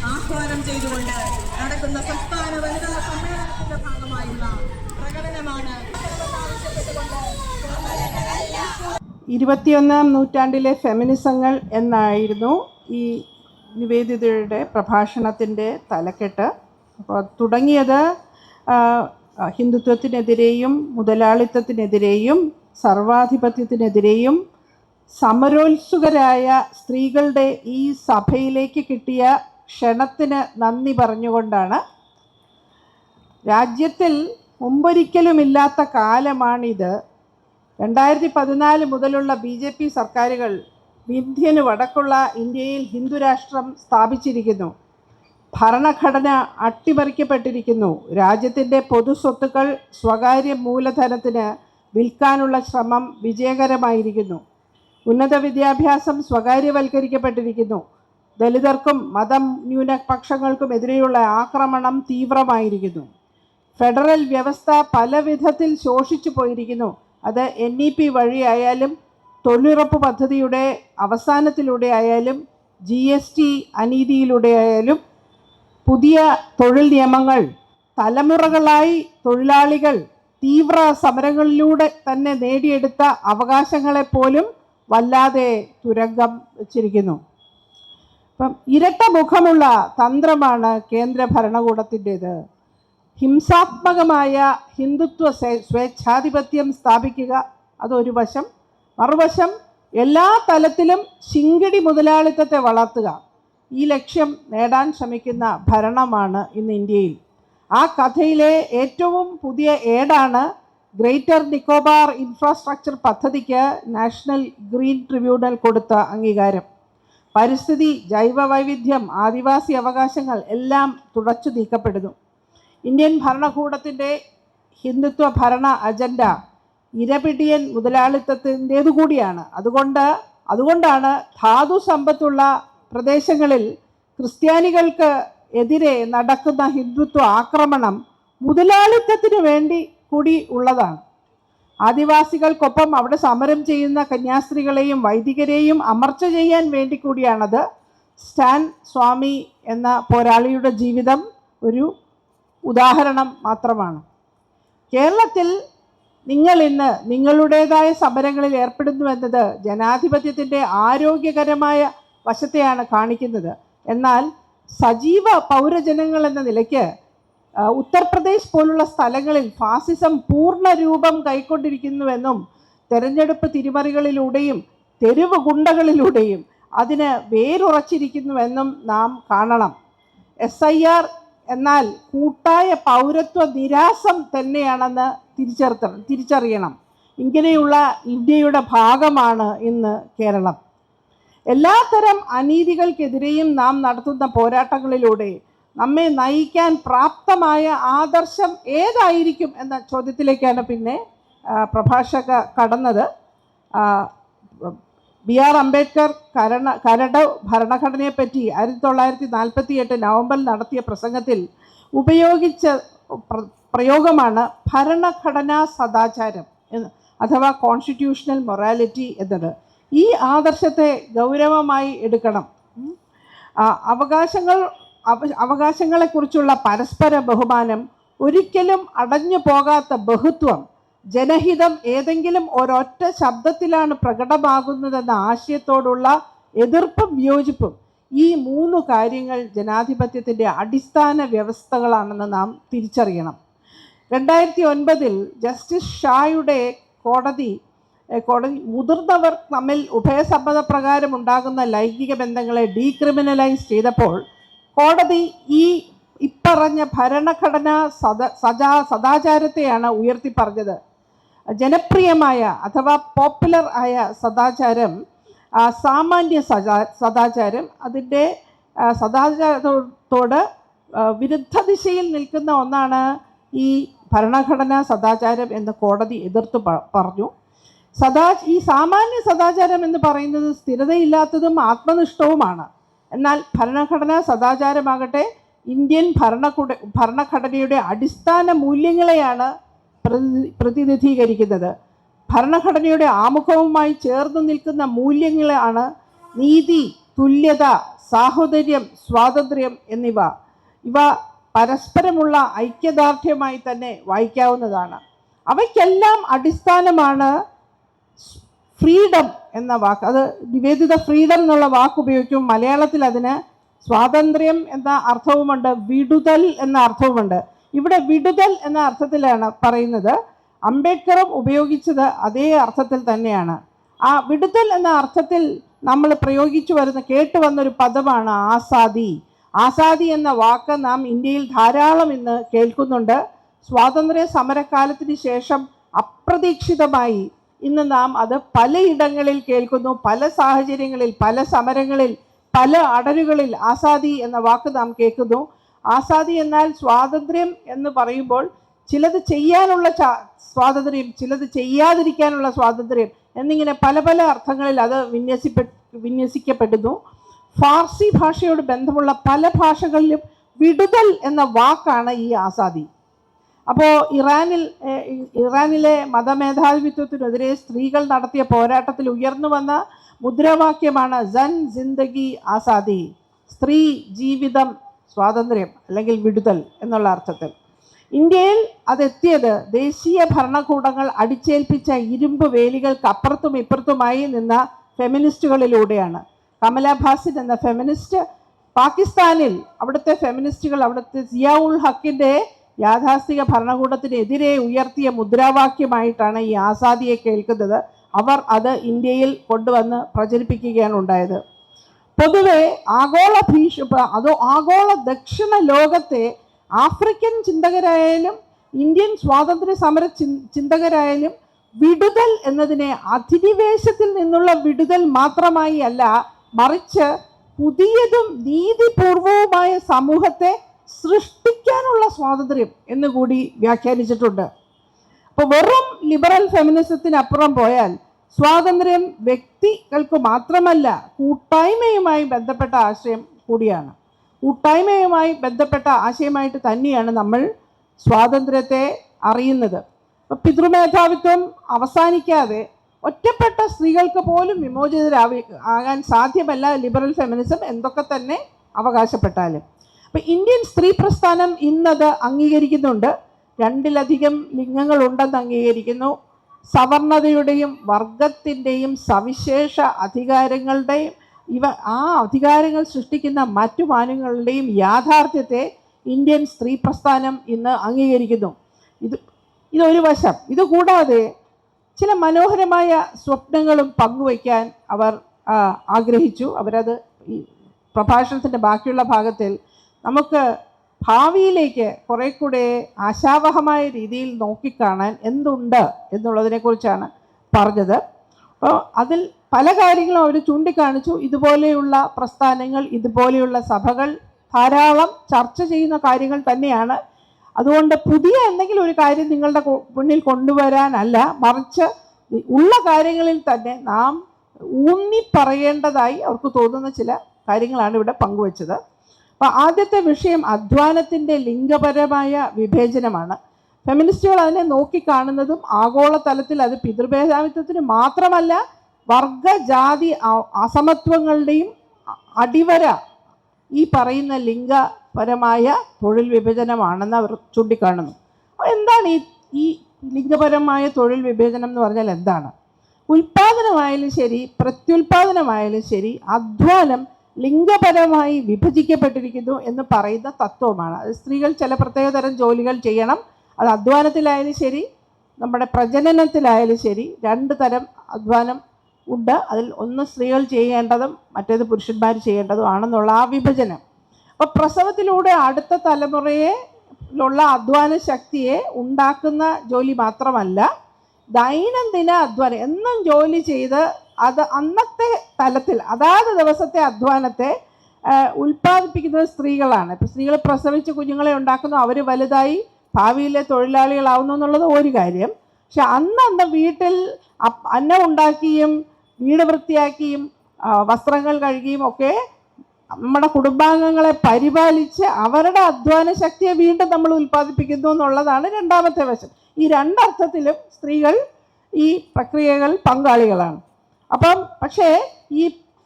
ആഹ്വാനം ചെയ്തുകൊണ്ട് നടക്കുന്ന സംസ്ഥാന വനിതാ സമ്മേളനത്തിന്റെ ഭാഗമായുള്ള പ്രകടനമാണ്. 21-ാം നൂറ്റാണ്ടിലെ ഫെമിനിസങ്ങൾ എന്നായിരുന്നു ഈ നിവേദിതയുടെ പ്രഭാഷണത്തിൻ്റെ തലക്കെട്ട്. അപ്പോൾ തുടങ്ങിയത് ഹിന്ദുത്വത്തിനെതിരെയും മുതലാളിത്തത്തിനെതിരെയും സർവാധിപത്യത്തിനെതിരെയും സമരോത്സുകരായ സ്ത്രീകളുടെ ഈ സഭയിലേക്ക് കിട്ടിയ ക്ഷണത്തിന് നന്ദി പറഞ്ഞുകൊണ്ടാണ്. രാജ്യത്തിൽ മുമ്പൊരിക്കലുമില്ലാത്ത കാലമാണിത്. 2014 മുതലുള്ള BJP സർക്കാരുകൾ വിന്ധ്യന് വടക്കുള്ള ഇന്ത്യയിൽ ഹിന്ദുരാഷ്ട്രം സ്ഥാപിച്ചിരിക്കുന്നു. ഭരണഘടന അട്ടിമറിക്കപ്പെട്ടിരിക്കുന്നു. രാജ്യത്തിൻ്റെ പൊതുസ്വത്തുക്കൾ സ്വകാര്യ മൂലധനത്തിന് വിൽക്കാനുള്ള ശ്രമം വിജയകരമായിരിക്കുന്നു. ഉന്നത വിദ്യാഭ്യാസം സ്വകാര്യവൽക്കരിക്കപ്പെട്ടിരിക്കുന്നു. ദലിതർക്കും മതന്യൂനപക്ഷങ്ങൾക്കും എതിരെയുള്ള ആക്രമണം തീവ്രമായിരിക്കുന്നു. ഫെഡറൽ വ്യവസ്ഥ പല വിധത്തിൽ ശോഷിച്ചു പോയിരിക്കുന്നു. അത് NEP വഴിയായാലും തൊഴിലുറപ്പ് പദ്ധതിയുടെ അവസാനത്തിലൂടെ ആയാലും GST അനീതിയിലൂടെ ആയാലും പുതിയ തൊഴിൽ നിയമങ്ങൾ തലമുറകളായി തൊഴിലാളികൾ തീവ്ര സമരങ്ങളിലൂടെ തന്നെ നേടിയെടുത്ത അവകാശങ്ങളെപ്പോലും വല്ലാതെ തുരങ്കം വച്ചിരിക്കുന്നു. അപ്പം ഇരട്ട മുഖമുള്ള തന്ത്രമാണ് കേന്ദ്ര ഭരണകൂടത്തിൻ്റേത്. ഹിംസാത്മകമായ ഹിന്ദുത്വ സ്വേച്ഛാധിപത്യം സ്ഥാപിക്കുക അതൊരു വശം. മറുവശം എല്ലാ തലത്തിലും ശിങ്കിടി മുതലാളിത്തത്തെ വളർത്തുക. ഈ ലക്ഷ്യം നേടാൻ ശ്രമിക്കുന്ന ഭരണമാണ് ഇന്ന് ഇന്ത്യയിൽ. ആ കഥയിലെ ഏറ്റവും പുതിയ ഏടാണ് ഗ്രേറ്റർ നിക്കോബാർ ഇൻഫ്രാസ്ട്രക്ചർ പദ്ധതിക്ക് നാഷണൽ ഗ്രീൻ ട്രിബ്യൂണൽ കൊടുത്ത അംഗീകാരം. പരിസ്ഥിതി, ജൈവ വൈവിധ്യം, ആദിവാസി അവകാശങ്ങൾ എല്ലാം തുടച്ചു നീക്കപ്പെടുന്നു. ഇന്ത്യൻ ഭരണകൂടത്തിൻ്റെ ഹിന്ദുത്വ ഭരണ അജണ്ട ഇരപിടിയൻ മുതലാളിത്തത്തിൻ്റേതു കൂടിയാണ്. അതുകൊണ്ടാണ് ധാതു സമ്പത്തുള്ള പ്രദേശങ്ങളിൽ ക്രിസ്ത്യാനികൾക്ക് എതിരെ നടക്കുന്ന ഹിന്ദുത്വ ആക്രമണം മുതലാളിത്തത്തിന് വേണ്ടി കൂടി ഉള്ളതാണ്. ആദിവാസികൾക്കൊപ്പം അവിടെ സമരം ചെയ്യുന്ന കന്യാസ്ത്രീകളെയും വൈദികരെയും അമർച്ച ചെയ്യാൻ വേണ്ടി കൂടിയാണത്. സ്റ്റാൻ സ്വാമി എന്ന പോരാളിയുടെ ജീവിതം ഒരു ഉദാഹരണം മാത്രമാണ്. കേരളത്തിൽ നിങ്ങൾ ഇന്ന് നിങ്ങളുടേതായ സമരങ്ങളിൽ ഏർപ്പെടുന്നുവെന്നത് ജനാധിപത്യത്തിൻ്റെ ആരോഗ്യകരമായ വശത്തെയാണ് കാണിക്കുന്നത്. എന്നാൽ സജീവ പൗരജനങ്ങൾ എന്ന നിലയ്ക്ക് ഉത്തർപ്രദേശ് പോലുള്ള സ്ഥലങ്ങളിൽ ഫാസിസം പൂർണ്ണ രൂപം കൈക്കൊണ്ടിരിക്കുന്നുവെന്നും തെരഞ്ഞെടുപ്പ് തിരിമറികളിലൂടെയും തെരുവ് ഗുണ്ടകളിലൂടെയും അതിന് വേരുറച്ചിരിക്കുന്നുവെന്നും നാം കാണണം. SIR എന്നാൽ കൂട്ടായ പൗരത്വ നിരാസം തന്നെയാണെന്ന് തിരിച്ചറിയണം. ഇങ്ങനെയുള്ള ഇന്ത്യയുടെ ഭാഗമാണ് ഇന്ന് കേരളം. എല്ലാത്തരം അനീതികൾക്കെതിരെയും നാം നടത്തുന്ന പോരാട്ടങ്ങളിലൂടെ നമ്മെ നയിക്കാൻ പ്രാപ്തമായ ആദർശം ഏതായിരിക്കും എന്ന ചോദ്യത്തിലേക്കാണ് പിന്നെ പ്രഭാഷക കടന്നത്. BR അംബേദ്കർ കരട് ഭരണഘടനയെപ്പറ്റി 1948 നവംബറിൽ നടത്തിയ പ്രസംഗത്തിൽ ഉപയോഗിച്ച പ്രയോഗമാണ് ഭരണഘടനാ സദാചാരം അഥവാ കോൺസ്റ്റിറ്റ്യൂഷണൽ മൊറാലിറ്റി എന്നത്. ഈ ആദർശത്തെ ഗൗരവമായി എടുക്കണം. അവകാശങ്ങളെക്കുറിച്ചുള്ള പരസ്പര ബഹുമാനം, ഒരിക്കലും അടഞ്ഞു പോകാത്ത ബഹുത്വം, ജനഹിതം ഏതെങ്കിലും ഒരൊറ്റ ശബ്ദത്തിലാണ് പ്രകടമാകുന്നതെന്ന ആശയത്തോടുള്ള എതിർപ്പും വിയോജിപ്പും, ഈ 3 കാര്യങ്ങൾ ജനാധിപത്യത്തിൻ്റെ അടിസ്ഥാന വ്യവസ്ഥകളാണെന്ന് നാം തിരിച്ചറിയണം. 2009 ജസ്റ്റിസ് ഷായുടെ കോടതി മുതിർന്നവർ തമ്മിൽ ഉഭയസമ്മതപ്രകാരം ഉണ്ടാകുന്ന ലൈംഗിക ബന്ധങ്ങളെ ഡീക്രിമിനലൈസ് ചെയ്തപ്പോൾ കോടതി ഇപ്പറഞ്ഞ ഭരണഘടനാ സദാചാരത്തെയാണ് ഉയർത്തി പറഞ്ഞത്. ജനപ്രിയമായ അഥവാ പോപ്പുലർ ആയ സദാചാരം, സാമാന്യ സദാചാരം, അതിൻ്റെ സദാചാരത്തോട് വിരുദ്ധ ദിശയിൽ നിൽക്കുന്ന ഒന്നാണ് ഈ ഭരണഘടനാ സദാചാരം എന്ന് കോടതി എതിർത്ത് പറഞ്ഞു. ഈ സാമാന്യ സദാചാരം എന്ന് പറയുന്നത് സ്ഥിരതയില്ലാത്തതും ആത്മനിഷ്ഠവുമാണ്. എന്നാൽ ഭരണഘടനാ സദാചാരമാകട്ടെ ഇന്ത്യൻ ഭരണഘടനയുടെ അടിസ്ഥാന മൂല്യങ്ങളെയാണ് പ്രതിനിധീകരിക്കുന്നത്. ഭരണഘടനയുടെ ആമുഖവുമായി ചേർന്ന് നിൽക്കുന്ന മൂല്യങ്ങളാണ് നീതി, തുല്യത, സാഹോദര്യം, സ്വാതന്ത്ര്യം ഇവ പരസ്പരമുള്ള ഐക്യദാർഢ്യമായി തന്നെ വായിക്കാവുന്നതാണ്. അവയ്ക്കെല്ലാം അടിസ്ഥാനമാണ് ഫ്രീഡം എന്ന വാക്ക്. അത് നിവേദിത ഫ്രീഡം എന്നുള്ള വാക്ക് ഉപയോഗിക്കും. മലയാളത്തിൽ അതിന് സ്വാതന്ത്ര്യം എന്ന അർത്ഥവുമുണ്ട്, വിടുതൽ എന്ന അർത്ഥവുമുണ്ട്. ഇവിടെ വിടുതൽ എന്ന അർത്ഥത്തിലാണ് പറയുന്നത്. അംബേദ്കറും ഉപയോഗിച്ചത് അതേ അർത്ഥത്തിൽ തന്നെയാണ്. ആ വിടുതൽ എന്ന അർത്ഥത്തിൽ നമ്മൾ പ്രയോഗിച്ചു വരുന്ന കേട്ടുവന്നൊരു പദമാണ് ആസാദി. ആസാദി എന്ന വാക്ക് നാം ഇന്ത്യയിൽ ധാരാളം ഇന്ന് കേൾക്കുന്നുണ്ട്. സ്വാതന്ത്ര്യ സമരകാലത്തിന് ശേഷം അപ്രതീക്ഷിതമായി ഇന്ന് നാം അത് പലയിടങ്ങളിൽ കേൾക്കുന്നു. പല സാഹചര്യങ്ങളിൽ, പല സമരങ്ങളിൽ, പല അടരുകളിൽ ആസാദി എന്ന വാക്ക് നാം കേൾക്കുന്നു. ആസാദി എന്നാൽ സ്വാതന്ത്ര്യം എന്ന് പറയുമ്പോൾ ചിലത് ചെയ്യാനുള്ള സ്വാതന്ത്ര്യം, ചിലത് ചെയ്യാതിരിക്കാനുള്ള സ്വാതന്ത്ര്യം എന്നിങ്ങനെ പല പല അർത്ഥങ്ങളിൽ അത് വിന്യസിക്കപ്പെടുന്നു. ഫാർസി ഭാഷയോട് ബന്ധമുള്ള പല ഭാഷകളിലും വിടുതൽ എന്ന വാക്കാണ് ഈ ആസാദി. അപ്പോൾ ഇറാനിലെ മതമേധാവിത്വത്തിനെതിരെ സ്ത്രീകൾ നടത്തിയ പോരാട്ടത്തിൽ ഉയർന്നു വന്ന മുദ്രാവാക്യമാണ് സൻ ജിന്ദഗി ആസാദി, സ്ത്രീ ജീവിതം സ്വാതന്ത്ര്യം അല്ലെങ്കിൽ വിടുതൽ എന്നുള്ള അർത്ഥത്തിൽ. ഇന്ത്യയിൽ അതെത്തിയത് ദേശീയ ഭരണകൂടങ്ങൾ അടിച്ചേൽപ്പിച്ച ഇരുമ്പ് വേലികൾക്ക് അപ്പുറത്തും ഇപ്പുറത്തുമായി നിന്ന ഫെമിനിസ്റ്റുകളിലൂടെയാണ്. കമല ഭാസിൻ എന്ന ഫെമിനിസ്റ്റ് പാകിസ്ഥാനിൽ അവിടുത്തെ ഫെമിനിസ്റ്റുകൾ അവിടുത്തെ സിയാ ഉൽ ഹക്കിൻ്റെ യാഥാസ്ഥിക ഭരണകൂടത്തിനെതിരെ ഉയർത്തിയ മുദ്രാവാക്യമായിട്ടാണ് ഈ ആസാദിയെ കേൾക്കുന്നത്. അവർ അത് ഇന്ത്യയിൽ കൊണ്ടുവന്ന് പ്രചരിപ്പിക്കുകയാണ് ഉണ്ടായത്. പൊതുവെ ആഗോള ദക്ഷിണ ലോകത്തെ ആഫ്രിക്കൻ ചിന്തകരായാലും ഇന്ത്യൻ സ്വാതന്ത്ര്യ സമര ചിന്തകരായാലും വിടുതൽ എന്നതിനെ അധിനിവേശത്തിൽ നിന്നുള്ള വിടുതൽ മാത്രമായി അല്ല, മറിച്ച് പുതിയതും നീതിപൂർവവുമായ സമൂഹത്തെ സൃഷ്ടിക്കാനുള്ള സ്വാതന്ത്ര്യം എന്നുകൂടി വ്യാഖ്യാനിച്ചിട്ടുണ്ട്. അപ്പോൾ വെറും ലിബറൽ ഫെമിനിസത്തിനപ്പുറം പോയാൽ സ്വാതന്ത്ര്യം വ്യക്തികൾക്ക് മാത്രമല്ല, കൂട്ടായ്മയുമായി ബന്ധപ്പെട്ട ആശയം കൂടിയാണ്. കൂട്ടായ്മയുമായി ബന്ധപ്പെട്ട ആശയമായിട്ട് തന്നെയാണ് നമ്മൾ സ്വാതന്ത്ര്യത്തെ അറിയുന്നത്. പിതൃമേധാവിത്വം അവസാനിക്കാതെ ഒറ്റപ്പെട്ട സ്ത്രീകൾക്ക് പോലും വിമോചിതരാകാൻ സാധ്യമല്ല ലിബറൽ ഫെമിനിസം എന്തൊക്കെ തന്നെ അവകാശപ്പെട്ടാലും. അപ്പം ഇന്ത്യൻ സ്ത്രീ പ്രസ്ഥാനം ഇന്നത് അംഗീകരിക്കുന്നുണ്ട്. 2-ലധികം ലിംഗങ്ങളുണ്ടെന്ന് അംഗീകരിക്കുന്നു. സവർണതയുടെയും വർഗത്തിൻ്റെയും സവിശേഷ അധികാരങ്ങളുടെയും ആ അധികാരങ്ങൾ സൃഷ്ടിക്കുന്ന മറ്റു മാനങ്ങളുടെയും യാഥാർത്ഥ്യത്തെ ഇന്ത്യൻ സ്ത്രീ പ്രസ്ഥാനം ഇന്ന് അംഗീകരിക്കുന്നു. ഇതൊരു വശം. ഇതുകൂടാതെ ചില മനോഹരമായ സ്വപ്നങ്ങളും പങ്കുവയ്ക്കാൻ അവർ ആഗ്രഹിച്ചു. അവരത് ഈ പ്രഭാഷണത്തിൻ്റെ ബാക്കിയുള്ള ഭാഗത്തിൽ നമുക്ക് ഭാവിയിലേക്ക് കുറെ കൂടെ ആശാവഹമായ രീതിയിൽ നോക്കിക്കാണാൻ എന്തുണ്ട് എന്നുള്ളതിനെക്കുറിച്ചാണ് പറഞ്ഞത്. അപ്പോൾ അതിൽ പല കാര്യങ്ങളും അവർ ചൂണ്ടിക്കാണിച്ചു. ഇതുപോലെയുള്ള പ്രസ്ഥാനങ്ങൾ, ഇതുപോലെയുള്ള സഭകൾ ധാരാളം ചർച്ച ചെയ്യുന്ന കാര്യങ്ങൾ തന്നെയാണ്. അതുകൊണ്ട് പുതിയ എന്തെങ്കിലും ഒരു കാര്യം നിങ്ങളുടെ മുന്നിൽ കൊണ്ടുവരാനല്ല, മറിച്ച് ഉള്ള കാര്യങ്ങളിൽ തന്നെ നാം ഊന്നി പറയേണ്ടതായി അവർക്ക് തോന്നുന്ന ചില കാര്യങ്ങളാണ് ഇവിടെ പങ്കുവച്ചത്. അപ്പോൾ ആദ്യത്തെ വിഷയം അധ്വാനത്തിൻ്റെ ലിംഗപരമായ വിഭജനമാണ്. ഫെമിനിസ്റ്റുകൾ അതിനെ നോക്കിക്കാണുന്നതും ആഗോളതലത്തിൽ അത് പിതൃഭേദാവിത്വത്തിന് മാത്രമല്ല, വർഗജാതി അസമത്വങ്ങളുടെയും അടിവര ഈ പറയുന്ന ലിംഗപരമായ തൊഴിൽ വിഭജനമാണെന്ന് അവർ ചൂണ്ടിക്കാണുന്നു. എന്താണ് ഈ ലിംഗപരമായ തൊഴിൽ വിഭജനം എന്ന് പറഞ്ഞാൽ എന്താണ്? ഉൽപാദനമായാലും ശരി, പ്രത്യുൽപാദനമായാലും ശരി, അധ്വാനം ലിംഗപരമായി വിഭജിക്കപ്പെട്ടിരിക്കുന്നു എന്ന് പറയുന്ന തത്വമാണ്. അത് സ്ത്രീകൾ ചില പ്രത്യേകതരം ജോലികൾ ചെയ്യണം. അത് അധ്വാനത്തിലായാലും ശരി, നമ്മുടെ പ്രജനനത്തിലായാലും ശരി, 2 തരം അധ്വാനം ഉണ്ട്. അതിൽ ഒന്ന് സ്ത്രീകൾ ചെയ്യേണ്ടതും മറ്റേത് പുരുഷന്മാർ ചെയ്യേണ്ടതും ആണെന്നുള്ള ആ വിഭജനം. അപ്പോൾ പ്രസവത്തിലൂടെ അടുത്ത തലമുറയിലുള്ള അധ്വാന ശക്തിയെ ഉണ്ടാക്കുന്ന ജോലി മാത്രമല്ല, ദൈനംദിന അധ്വാനം എന്നും ജോലി ചെയ്ത് അത് അന്നത്തെ തലത്തിൽ അതാത് ദിവസത്തെ അധ്വാനത്തെ ഉൽപ്പാദിപ്പിക്കുന്നത് സ്ത്രീകളാണ്. ഇപ്പോൾ സ്ത്രീകൾ പ്രസവിച്ച് കുഞ്ഞുങ്ങളെ ഉണ്ടാക്കുന്നു, അവർ വലുതായി ഭാവിയിലെ തൊഴിലാളികളാവുന്നു എന്നുള്ളത് ഒരു കാര്യം. പക്ഷെ അന്ന് വീട്ടിൽ അന്നം ഉണ്ടാക്കിയും വീട് വൃത്തിയാക്കിയും വസ്ത്രങ്ങൾ കഴുകിയും ഒക്കെ നമ്മുടെ കുടുംബാംഗങ്ങളെ പരിപാലിച്ച് അവരുടെ അധ്വാന ശക്തിയെ വീണ്ടും നമ്മൾ ഉൽപ്പാദിപ്പിക്കുന്നു എന്നുള്ളതാണ് രണ്ടാമത്തെ വശം. ഈ രണ്ടർത്ഥത്തിലും സ്ത്രീകൾ ഈ പ്രക്രിയകൾ പങ്കാളികളാണ്. പക്ഷേ ഈ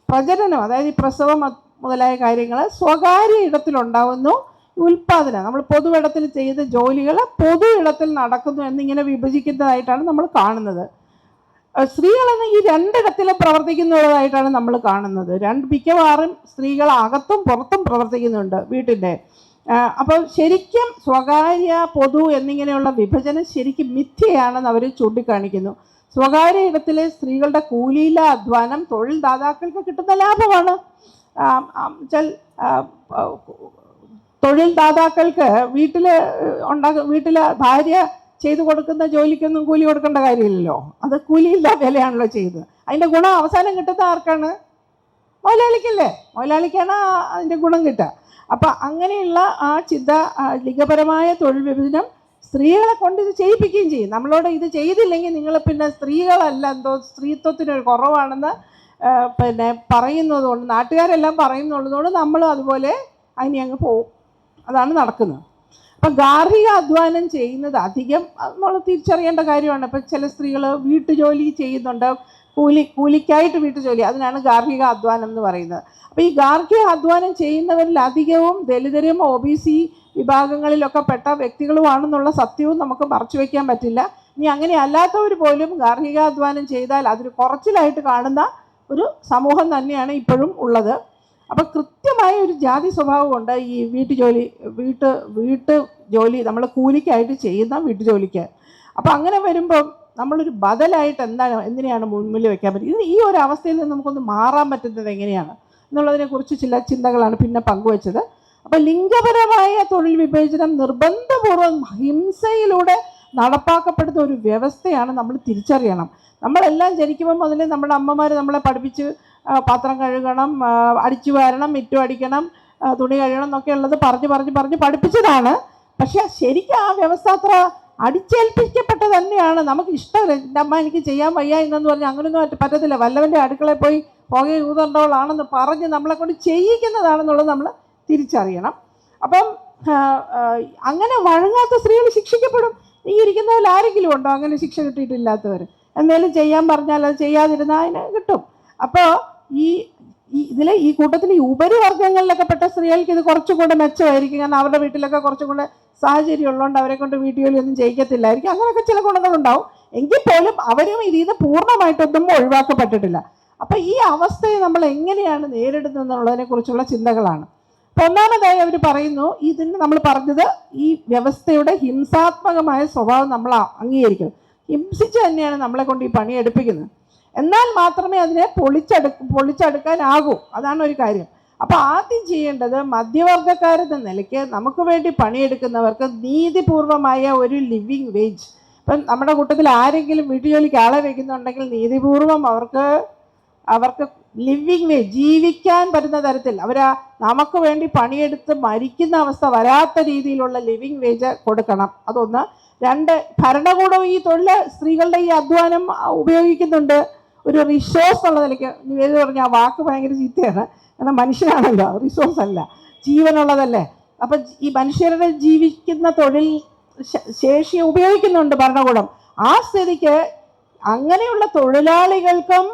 പ്രജനനം, അതായത് ഈ പ്രസവം മുതലായ കാര്യങ്ങൾ സ്വകാര്യ ഇടത്തിലുണ്ടാകുന്നു. ഉൽപാദനം നമ്മൾ പൊതു ഇടത്തിൽ ചെയ്ത ജോലികൾ പൊതു ഇടത്തിൽ നടക്കുന്നു എന്നിങ്ങനെ വിഭജിക്കുന്നതായിട്ടാണ് നമ്മൾ കാണുന്നത്. സ്ത്രീകളെന്ന് ഈ രണ്ടിടത്തിലും പ്രവർത്തിക്കുന്നതായിട്ടാണ് നമ്മൾ കാണുന്നത്. മിക്കവാറും സ്ത്രീകൾ അകത്തും പുറത്തും പ്രവർത്തിക്കുന്നുണ്ട് വീട്ടിൻ്റെ. അപ്പോൾ ശരിക്കും സ്വകാര്യ പൊതു എന്നിങ്ങനെയുള്ള വിഭജനം ശരിക്കും മിഥ്യയാണെന്ന് അവർ ചൂണ്ടിക്കാണിക്കുന്നു. സ്വകാര്യ ഇടത്തിലെ സ്ത്രീകളുടെ കൂലിയില അധ്വാനം തൊഴിൽ ദാതാക്കൾക്ക് കിട്ടുന്ന ലാഭമാണ്. തൊഴിൽ ദാതാക്കൾക്ക് വീട്ടിലെ ഭാര്യ ചെയ്തു കൊടുക്കുന്ന ജോലിക്കൊന്നും കൂലി കൊടുക്കേണ്ട കാര്യമില്ലല്ലോ. അത് കൂലിയില്ല വിലയാണല്ലോ ചെയ്തത്. അതിൻ്റെ ഗുണം അവസാനം കിട്ടുന്ന ആർക്കാണ്? മുതലാളിക്കല്ലേ. മുതലാളിക്കാണ് അതിൻ്റെ ഗുണം കിട്ടുക. അപ്പം അങ്ങനെയുള്ള ആ ലിംഗപരമായ തൊഴിൽ വിഭജനം സ്ത്രീകളെ കൊണ്ട് ഇത് ചെയ്യിപ്പിക്കുകയും ചെയ്യും. നമ്മളോട് ഇത് ചെയ്തില്ലെങ്കിൽ നിങ്ങൾ പിന്നെ സ്ത്രീകളല്ല, എന്തോ സ്ത്രീത്വത്തിനൊരു കുറവാണെന്ന് പറയുന്നതുകൊണ്ട്, നാട്ടുകാരെല്ലാം പറയുന്നുള്ളതുകൊണ്ട് നമ്മളും അതുപോലെ അതിനെ അങ്ങ് പോവും. അതാണ് നടക്കുന്നത്. അപ്പം ഗാർഹിക അധ്വാനം ചെയ്യുന്നത് അധികം നമ്മൾ തിരിച്ചറിയേണ്ട കാര്യമാണ്. ഇപ്പം ചില സ്ത്രീകൾ വീട്ടുജോലി ചെയ്യുന്നുണ്ട്, കൂലിക്കായിട്ട് വീട്ടുജോലി, അതിനാണ് ഗാർഹിക അധ്വാനം എന്ന് പറയുന്നത്. അപ്പോൾ ഈ ഗാർഹിക അധ്വാനം ചെയ്യുന്നവരിൽ അധികവും ദലിതരും OBC വിഭാഗങ്ങളിലൊക്കെ പെട്ട വ്യക്തികളുമാണെന്നുള്ള സത്യവും നമുക്ക് മറച്ചു വയ്ക്കാൻ പറ്റില്ല. ഇനി അങ്ങനെ അല്ലാത്തവർ പോലും ഗാർഹികാധ്വാനം ചെയ്താൽ അതൊരു കുറച്ചിലായിട്ട് കാണുന്ന ഒരു സമൂഹം തന്നെയാണ് ഇപ്പോഴും ഉള്ളത്. അപ്പം കൃത്യമായ ഒരു ജാതി സ്വഭാവമുണ്ട് ഈ വീട്ടു ജോലി നമ്മൾ കൂലിക്കായിട്ട് ചെയ്യുന്ന വീട്ടുജോലിക്ക്. അപ്പം അങ്ങനെ വരുമ്പം നമ്മളൊരു ബദലായിട്ട് എന്തിനെയാണ് മുന്നിൽ വെക്കാൻ പറ്റും? ഈ ഒരു അവസ്ഥയിൽ നിന്ന് നമുക്കൊന്ന് മാറാൻ പറ്റുന്നത് എങ്ങനെയാണ് എന്നുള്ളതിനെക്കുറിച്ച് ചില ചിന്തകളാണ് പിന്നെ പങ്കുവച്ചത്. അപ്പം ലിംഗപരമായ തൊഴിൽ വിവേചനം നിർബന്ധപൂർവ്വം ഹിംസയിലൂടെ നടപ്പാക്കപ്പെടുന്ന ഒരു വ്യവസ്ഥയാണ് നമ്മൾ തിരിച്ചറിയണം. നമ്മളെല്ലാം ജനിക്കുമ്പോൾ മുതലേ നമ്മുടെ അമ്മമാർ നമ്മളെ പഠിപ്പിച്ച് പാത്രം കഴുകണം, അടിച്ചു വാരണം, മിറ്റം അടിക്കണം, തുണി കഴുകണം എന്നൊക്കെ ഉള്ളത് പറഞ്ഞ് പഠിപ്പിച്ചതാണ്. പക്ഷെ ശരിക്കും ആ വ്യവസ്ഥ അത്ര അടിച്ചേൽപ്പിക്കപ്പെട്ട തന്നെയാണ്. നമുക്ക് ഇഷ്ടമല്ല, എൻ്റെ അമ്മ എനിക്ക് ചെയ്യാൻ വയ്യ എന്നു പറഞ്ഞാൽ അങ്ങനെയൊന്നും പറ്റത്തില്ല. വല്ലവൻ്റെ അടുക്കളയിൽ പോയി പുക ഊതേണ്ടവളാണെന്ന് പറഞ്ഞ് നമ്മളെ കൊണ്ട് ചെയ്യിക്കുന്നതാണെന്നുള്ളത് നമ്മൾ തിരിച്ചറിയണം. അപ്പം അങ്ങനെ വഴങ്ങാത്ത സ്ത്രീകൾ ശിക്ഷിക്കപ്പെടും. ഈ ഇരിക്കുന്നവരിൽ ആരെങ്കിലും ഉണ്ടോ അങ്ങനെ ശിക്ഷ കിട്ടിയിട്ടില്ലാത്തവർ? എന്തെങ്കിലും ചെയ്യാൻ പറഞ്ഞാൽ അത് ചെയ്യാതിരുന്നാൽ അതിന് കിട്ടും. അപ്പോൾ ഈ കൂട്ടത്തിൽ ഈ ഉപരിവർഗ്ഗങ്ങളിലൊക്കെ പെട്ട സ്ത്രീകൾക്ക് ഇത് കുറച്ചും കൂടെ മെച്ചമായിരിക്കും. കാരണം അവരുടെ വീട്ടിലൊക്കെ കുറച്ചും കൂടെ സാഹചര്യം ഉള്ളതുകൊണ്ട് അവരെ കൊണ്ട് വീട്ടുജോലിയൊന്നും ചെയ്യിക്കത്തില്ലായിരിക്കും. അങ്ങനെയൊക്കെ ചില ഗുണങ്ങളുണ്ടാവും. എങ്കിൽ പോലും അവരും ഇതിൽ നിന്ന് പൂർണ്ണമായിട്ടൊന്നും ഒഴിവാക്കപ്പെട്ടിട്ടില്ല. അപ്പം ഈ അവസ്ഥയെ നമ്മൾ എങ്ങനെയാണ് നേരിടുന്നതെന്നുള്ളതിനെ കുറിച്ചുള്ള ചിന്തകളാണ്. അപ്പം ഒന്നാമതായി അവർ പറയുന്നു, ഇതിന് നമ്മൾ പറഞ്ഞത് ഈ വ്യവസ്ഥയുടെ ഹിംസാത്മകമായ സ്വഭാവം നമ്മൾ അംഗീകരിക്കും. ഹിംസിച്ച് തന്നെയാണ് നമ്മളെ കൊണ്ട് ഈ പണി എടുപ്പിക്കുന്നത്. എന്നാൽ മാത്രമേ അതിനെ പൊളിച്ചെടുക്കാനാകൂ. അതാണ് ഒരു കാര്യം. അപ്പോൾ ആദ്യം ചെയ്യേണ്ടത് മധ്യവർഗക്കാരെന്ന നിലയ്ക്ക് നമുക്ക് വേണ്ടി പണിയെടുക്കുന്നവർക്ക് നീതിപൂർവമായ ഒരു ലിവിങ് വേജ്. ഇപ്പം നമ്മുടെ കൂട്ടത്തിൽ ആരെങ്കിലും വീട്ടുജോലിക്ക് ആളെ വയ്ക്കുന്നുണ്ടെങ്കിൽ നീതിപൂർവം അവർക്ക് ലിവിങ് വേജ്, ജീവിക്കാൻ പറ്റുന്ന തരത്തിൽ നമുക്ക് വേണ്ടി പണിയെടുത്ത് മരിക്കുന്ന അവസ്ഥ വരാത്ത രീതിയിലുള്ള ലിവിങ് വേജ് കൊടുക്കണം. അതൊന്ന്. രണ്ട്, ഭരണകൂടം ഈ സ്ത്രീകളുടെ ഈ അധ്വാനം ഉപയോഗിക്കുന്നുണ്ട് ഒരു റിസോഴ്സ് എന്നുള്ള നിലയ്ക്ക്. നിവേദി പറഞ്ഞ ആ വാക്ക് ഭയങ്കര ചീത്തയാണ്. കാരണം മനുഷ്യനാണല്ലോ, റിസോഴ്സ് അല്ല, ജീവനുള്ളതല്ലേ. അപ്പം ഈ മനുഷ്യരുടെ ജീവിക്കുന്ന തൊഴിൽ ശേഷി ഉപയോഗിക്കുന്നുണ്ട് ഭരണകൂടം. ആ സ്ഥിതിക്ക് അങ്ങനെയുള്ള തൊഴിലാളികൾക്കും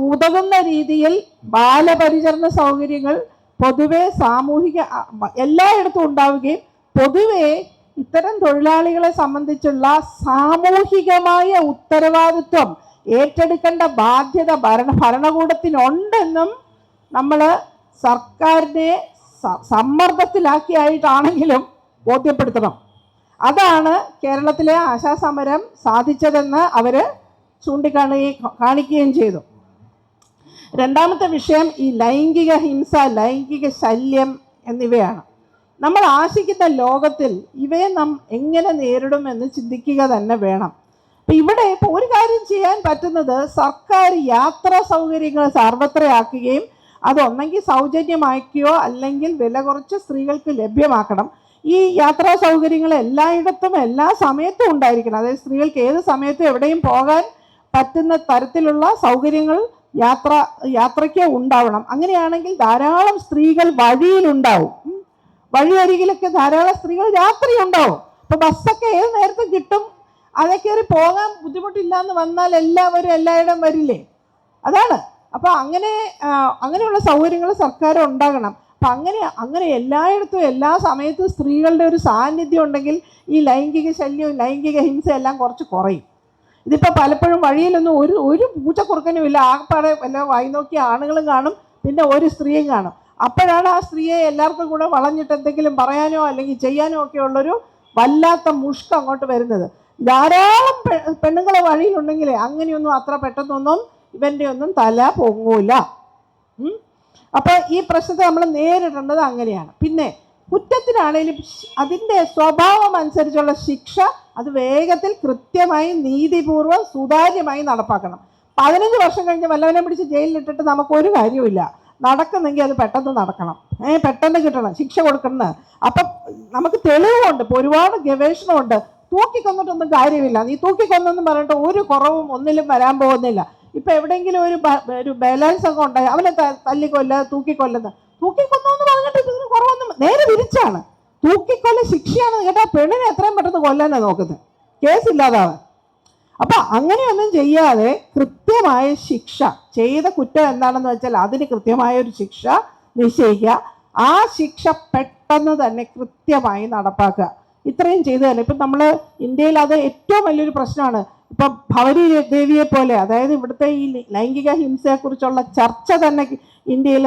ഉതകുന്ന രീതിയിൽ ബാലപരിചരണ സൗകര്യങ്ങൾ പൊതുവെ എല്ലായിടത്തും ഉണ്ടാവുകയും പൊതുവെ ഇത്തരം തൊഴിലാളികളെ സംബന്ധിച്ചുള്ള സാമൂഹികമായ ഉത്തരവാദിത്വം ഏറ്റെടുക്കേണ്ട ബാധ്യത ഭരണകൂടത്തിനുണ്ടെന്നും നമ്മൾ സർക്കാരിനെ സമ്മർദ്ദത്തിലാക്കിയായിട്ടാണെങ്കിലും ബോധ്യപ്പെടുത്തണം. അതാണ് കേരളത്തിലെ ആശാസമരം സാധിച്ചതെന്ന് അവർ കാണിക്കുകയും ചെയ്തു. രണ്ടാമത്തെ വിഷയം ഈ ലൈംഗിക ഹിംസ, ലൈംഗിക ശല്യം എന്നിവയാണ്. നമ്മൾ ആശിക്കുന്ന ലോകത്തിൽ ഇവയെ നാം എങ്ങനെ നേരിടുമെന്ന് ചിന്തിക്കുക തന്നെ വേണം. അപ്പം ഇവിടെ ഇപ്പോൾ ഒരു കാര്യം ചെയ്യാൻ പറ്റുന്നത് സർക്കാർ യാത്രാ സൗകര്യങ്ങൾ സർവത്രയാക്കുകയും അതൊന്നെങ്കിൽ സൗജന്യമാക്കുകയോ അല്ലെങ്കിൽ വില കുറച്ച് സ്ത്രീകൾക്ക് ലഭ്യമാക്കണം. ഈ യാത്രാ സൗകര്യങ്ങൾ എല്ലായിടത്തും എല്ലാ സമയത്തും ഉണ്ടായിരിക്കണം. അതായത് സ്ത്രീകൾക്ക് ഏത് സമയത്തും എവിടെയും പോകാൻ പറ്റുന്ന തരത്തിലുള്ള സൗകര്യങ്ങൾ യാത്രയ്ക്ക് ഉണ്ടാവണം. അങ്ങനെയാണെങ്കിൽ ധാരാളം സ്ത്രീകൾ വഴിയിലുണ്ടാവും. വഴിയരികിലൊക്കെ ധാരാളം സ്ത്രീകൾ രാത്രിയുണ്ടാവും. അപ്പോൾ ബസ്സൊക്കെ ഏത് നേരത്തും കിട്ടും. അതേ കയറി പോകാൻ ബുദ്ധിമുട്ടില്ല എന്ന് വന്നാൽ എല്ലാവരും എല്ലായിടം വരില്ലേ? അതാണ്. അപ്പോൾ അങ്ങനെയുള്ള സൗകര്യങ്ങൾ സർക്കാർ ഉണ്ടാകണം. അപ്പം അങ്ങനെ എല്ലായിടത്തും എല്ലാ സമയത്തും സ്ത്രീകളുടെ ഒരു സാന്നിധ്യം ഉണ്ടെങ്കിൽ ഈ ലൈംഗിക ശല്യവും ലൈംഗിക ഹിംസയും എല്ലാം കുറച്ച് കുറയും. ഇതിപ്പോൾ പലപ്പോഴും വഴിയിലൊന്നും ഒരു പൂച്ചക്കുറുക്കനും ഇല്ല, ആകപ്പാടെ വല്ല വായി നോക്കിയ ആണുങ്ങളും കാണും, പിന്നെ ഒരു സ്ത്രീയും കാണും. അപ്പോഴാണ് ആ സ്ത്രീയെ എല്ലാവർക്കും കൂടെ വളഞ്ഞിട്ട് എന്തെങ്കിലും പറയാനോ അല്ലെങ്കിൽ ചെയ്യാനോ ഒക്കെ ഉള്ളൊരു വല്ലാത്ത മുഷ്കം അങ്ങോട്ട് വരുന്നത്. ധാരാളം പെണ്ണുങ്ങളെ വഴിയിലുണ്ടെങ്കിൽ അങ്ങനെയൊന്നും അത്ര പെട്ടെന്നൊന്നും ഇവൻ്റെ ഒന്നും തല പൊങ്ങൂല. അപ്പോൾ ഈ പ്രശ്നത്തെ നമ്മൾ നേരിടേണ്ടത് അങ്ങനെയാണ്. പിന്നെ കുറ്റത്തിനാണേലും അതിൻ്റെ സ്വഭാവം അനുസരിച്ചുള്ള ശിക്ഷ അത് വേഗത്തിൽ കൃത്യമായി നീതിപൂർവ്വം സുതാര്യമായി നടപ്പാക്കണം. 15 വർഷം കഴിഞ്ഞ് വല്ലവനെ പിടിച്ച് ജയിലിലിട്ടിട്ട് നമുക്കൊരു കാര്യമില്ല. നടക്കുന്നെങ്കിൽ അത് പെട്ടെന്ന് നടക്കണം, പെട്ടെന്ന് കിട്ടണം, ശിക്ഷ കൊടുക്കണം. അപ്പം നമുക്ക് തെളിവുണ്ട്, ഇപ്പോൾ ഒരുപാട് ഗവേഷണമുണ്ട്. തൂക്കിക്കൊന്നിട്ടൊന്നും കാര്യമില്ല. നീ തൂക്കിക്കൊന്നെന്ന് പറഞ്ഞിട്ട് ഒരു കുറവും ഒന്നിലും വരാൻ പോകുന്നില്ല. ഇപ്പം എവിടെയെങ്കിലും ഒരു ബലാത്സംഗം ഉണ്ടായി അവനെ തല്ലിക്കൊല്ല, തൂക്കിക്കൊല്ലുന്ന തൂക്കിക്കൊന്നു പറഞ്ഞിട്ട് ഇതിന് കുറവൊന്നും, നേരെ തിരിച്ചാണ്. തൂക്കിക്കൊല്ല ശിക്ഷയാണെന്ന് കേട്ടാൽ പെണ്ണിനെ എത്രയും പെട്ടെന്ന് കൊല്ലാനാണ് നോക്കുന്നത്, കേസില്ലാതാവാൻ. അപ്പം അങ്ങനെയൊന്നും ചെയ്യാതെ കൃത്യമായ ശിക്ഷ, ചെയ്ത കുറ്റം എന്താണെന്ന് വെച്ചാൽ അതിന് കൃത്യമായ ഒരു ശിക്ഷ നിശ്ചയിക്കുക. ആ ശിക്ഷ പെട്ടെന്ന് തന്നെ കൃത്യമായി നടപ്പാക്കുക. ഇത്രയും ചെയ്തു തന്നെ ഇപ്പം നമ്മൾ ഇന്ത്യയിൽ അത് ഏറ്റവും വലിയൊരു പ്രശ്നമാണ്. ഇപ്പം ഭവരി ദേവിയെ പോലെ, അതായത് ഇവിടുത്തെ ഈ ലൈംഗിക ഹിംസയെക്കുറിച്ചുള്ള ചർച്ച തന്നെ ഇന്ത്യയിൽ